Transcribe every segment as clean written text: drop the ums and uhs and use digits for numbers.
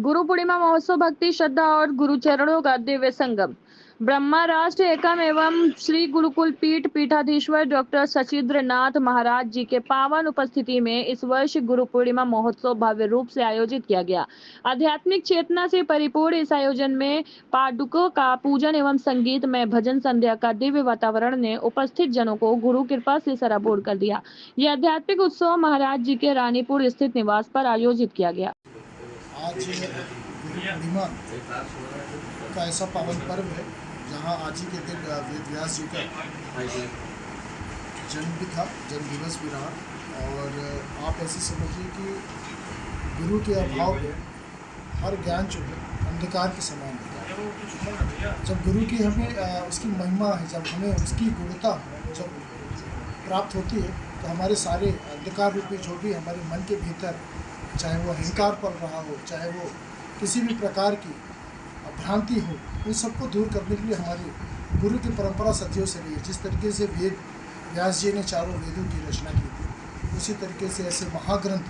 गुरु पूर्णिमा महोत्सव भक्ति श्रद्धा और गुरुचरणों का दिव्य संगम। ब्रह्मा राष्ट्र एकम एवं श्री गुरुकुल पीठ पीठाधीश्वर डॉक्टर सचिंद्र नाथ महाराज जी के पावन उपस्थिति में इस वर्ष गुरु पूर्णिमा महोत्सव भव्य रूप से आयोजित किया गया। आध्यात्मिक चेतना से परिपूर्ण इस आयोजन में पादुकों का पूजन एवं संगीत में भजन संध्या का दिव्य वातावरण ने उपस्थित जनों को गुरु कृपा से सराबोर कर दिया। यह आध्यात्मिक उत्सव महाराज जी के रानीपुर स्थित निवास पर आयोजित किया गया। आज गुरु पूर्णिमा का ऐसा पावन पर्व है जहाँ आज ही के दिन वेद व्यास जी का जन्म भी था, जन्म दिवस भी रहा। और आप ऐसे समझिए कि गुरु के अभाव में हर ज्ञान जो है अंधकार के समान होता है। जब गुरु की हमें उसकी महिमा है, जब हमें उसकी गुणता जब प्राप्त होती है तो हमारे सारे अंधकार रूपी जो भी हमारे मन के भीतर, चाहे वो अहंकार पल रहा हो, चाहे वो किसी भी प्रकार की भ्रांति हो, उन सबको दूर करने के लिए हमारी गुरु की परंपरा सदियों से रही है। जिस तरीके से वेद व्यास जी ने चारों वेदों की रचना की थी, उसी तरीके से ऐसे महाग्रंथ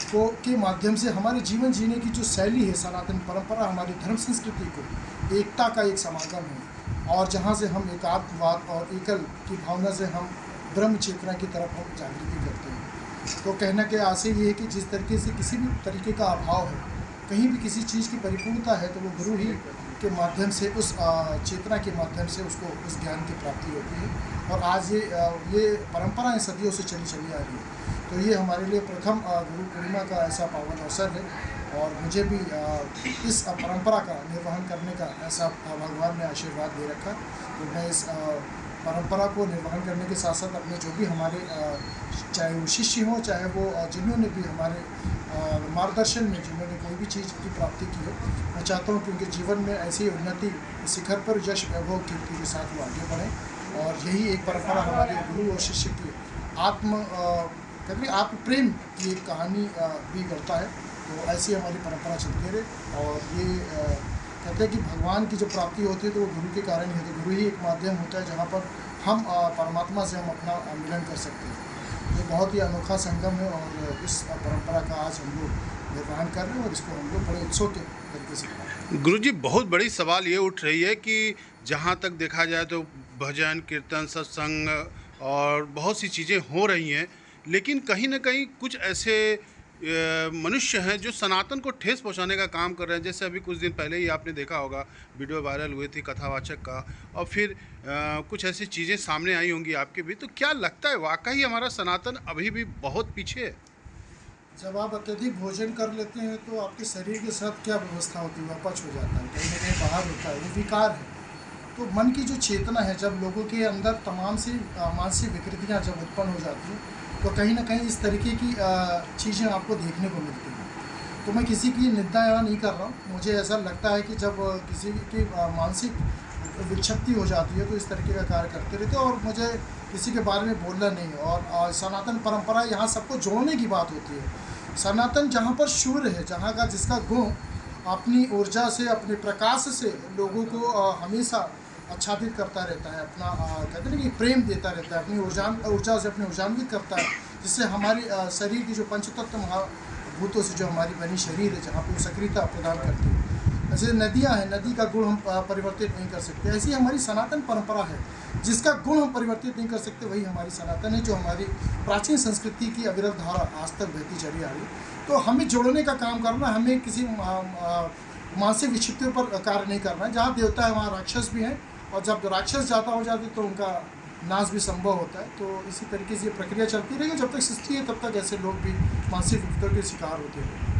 को के माध्यम से हमारे जीवन जीने की जो शैली है, सनातन परंपरा हमारी धर्म संस्कृति को एकता का एक समागम है। और जहाँ से हम एकात्मवाद और एकल की भावना से हम ब्रह्म चेतना की तरफ हम जागृति करते हैं। तो कहना के आशय ये है कि जिस तरीके से किसी भी तरीके का अभाव है, कहीं भी किसी चीज़ की परिपूर्णता है, तो वो गुरु ही के माध्यम से, उस चेतना के माध्यम से उसको उस ज्ञान की प्राप्ति होती है। और आज ये परंपराएं सदियों से चली आ रही है। तो ये हमारे लिए प्रथम गुरु पूर्णिमा का ऐसा पावन अवसर है। और मुझे भी इस परंपरा का निर्वहन करने का ऐसा भगवान ने आशीर्वाद दे रखा। तो मैं इस परंपरा को निर्वहन करने के साथ साथ अपने जो भी हमारे चाहे वो शिष्य हों, चाहे वो जिन्होंने भी हमारे मार्गदर्शन में जिन्होंने कोई भी चीज़ की प्राप्ति की है, मैं चाहता हूँ कि उनके जीवन में ऐसी उन्नति शिखर पर यश वैभव कीर्ति के साथ वो आगे बढ़ें। और यही एक परंपरा हमारे गुरु और शिष्य की आत्म प्रेम की एक कहानी भी करता है। तो ऐसी हमारी परंपरा चलती रहे। और ये कहते हैं कि भगवान की जो प्राप्ति होती है तो वो गुरु के कारण ही होती है। गुरु ही एक माध्यम होता है जहाँ पर हम परमात्मा से हम अपना मिलन कर सकते हैं। ये बहुत ही अनोखा संगम है और इस परंपरा का आज हम लोग निर्वहन कर रहे हैं और इसको हम लोग बड़े उत्सव के तरीके से कर रहे हैं। गुरुजी, बहुत बड़ी सवाल ये उठ रही है कि जहाँ तक देखा जाए तो भजन कीर्तन सत्संग और बहुत सी चीज़ें हो रही हैं, लेकिन कहीं ना कहीं कुछ ऐसे मनुष्य हैं जो सनातन को ठेस पहुंचाने का काम कर रहे हैं। जैसे अभी कुछ दिन पहले ही आपने देखा होगा, वीडियो वायरल हुई थी कथावाचक का, और फिर कुछ ऐसी चीज़ें सामने आई होंगी आपके भी। तो क्या लगता है वाकई हमारा सनातन अभी भी बहुत पीछे है? जब आप अत्यधिक भोजन कर लेते हैं तो आपके शरीर के साथ क्या व्यवस्था होती है, अपच हो जाता है, कहीं ना कहीं बाहर होता है, वो विकार है। तो मन की जो चेतना है, जब लोगों के अंदर तमाम सी मानसिक विकृतियाँ जब उत्पन्न हो जाती हैं, तो कहीं ना कहीं इस तरीके की चीज़ें आपको देखने को मिलती हैं। तो मैं किसी की निंदा नहीं कर रहा हूँ। मुझे ऐसा लगता है कि जब किसी की मानसिक विक्षिप्ति हो जाती है तो इस तरीके का कार्य करते रहते हैं। और मुझे किसी के बारे में बोलना नहीं है। और सनातन परंपरा यहाँ सबको जोड़ने की बात होती है। सनातन जहाँ पर शूर है, जहाँ का जिसका गुण अपनी ऊर्जा से, अपने प्रकाश से लोगों को हमेशा आच्छादित करता रहता है, अपना कहते हैं कि प्रेम देता रहता है, अपनी ऊर्जा से अपने ऊर्जान्वित करता है, जिससे हमारी शरीर की जो पंचतत्व महाभूतों से जो हमारी बनी शरीर है, जहाँ पर सक्रियता प्रदान करती है। जैसे नदियाँ हैं, नदी का गुण हम परिवर्तित नहीं कर सकते, ऐसी हमारी सनातन परंपरा है जिसका गुण हम परिवर्तित नहीं कर सकते, वही हमारी सनातन है, जो हमारी प्राचीन संस्कृति की अविरत धारा आज तक बहती चली आ रही है। तो हमें जोड़ने का काम करना, हमें किसी मानसिक विक्षिप्ति पर कार्य नहीं करना है। जहाँ देवता है वहाँ राक्षस भी हैं, और जब राक्षस ज़्यादा हो जाते तो उनका नाश भी संभव होता है। तो इसी तरीके से ये प्रक्रिया चलती रहेगी। जब तक सृष्टि है तब तक ऐसे लोग भी मानसिक विकृतियों के शिकार होते हैं।